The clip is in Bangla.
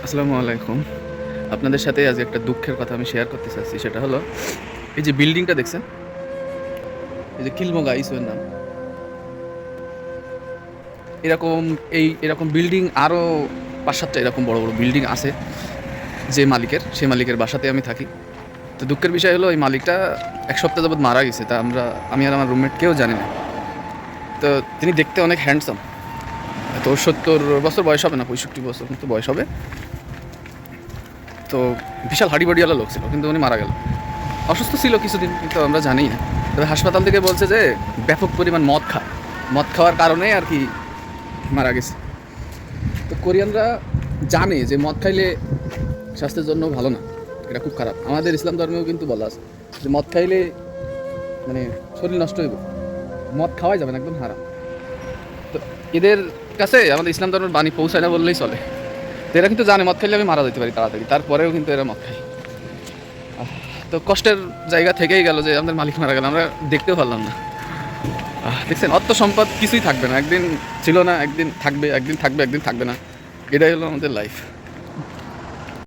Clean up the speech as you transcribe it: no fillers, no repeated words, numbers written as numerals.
আসসালামু আলাইকুম। আপনাদের সাথে আজ একটা দুঃখের কথা আমি শেয়ার করতে চাচ্ছি। সেটা হলো এই যে বিল্ডিংটা দেখছেন? এই যে খিলমগা ইসুয়ের নাম। এরকম এরকম বিল্ডিং আরও ৫-৭ টা এরকম বড় বিল্ডিং আছে সেই মালিকের বাসাতে আমি থাকি। তো দুঃখের বিষয় হলো এই মালিকটা ১ সপ্তাহ যাবৎ মারা গেছে। তা আমি আর আমার রুমমেট কেউ জানি না। তো তিনি দেখতে অনেক হ্যান্ডসাম। তো ৭০ বছর বয়স হবে না, ৬৫ বছর মতো বয়স হবে। তো বিশাল হাঁড়ি-বাড়িওয়ালা লোক ছিল, কিন্তু উনি মারা গেল। অসুস্থ ছিল কিছুদিন, কিন্তু আমরা জানি না। তবে হাসপাতাল থেকে বলছে যে ব্যাপক পরিমাণ মদ খাওয়ার কারণে আর কি মারা গেছে। তো কোরিয়ানরা জানে যে মদ খাইলে স্বাস্থ্যের জন্য ভালো না, এটা খুব খারাপ। আমাদের ইসলাম ধর্মেও কিন্তু বলা আছে যে মদ খাইলে মানে শরীর নষ্ট হইব, মদ খাওয়াই যাবে না, একদম হারাম। তো এদের কাছে আমাদের ইসলাম ধর্মের বাণী পৌঁছায় না বললেই চলে। তো এরা কিন্তু জানে মদ খাইলে আমি মারা যেতে পারি তাড়াতাড়ি, তারপরেও কিন্তু এরা মদ খায়। তো কষ্টের জায়গা থেকেই গেল যে আমাদের মালিক মারা গেল, আমরা দেখতেও পারলাম না। দেখছেন, অর্থ সম্পদ কিছুই থাকবে না, একদিন ছিল না, একদিন থাকবে, একদিন থাকবে, একদিন থাকবে না। এটাই হলো আমাদের লাইফ।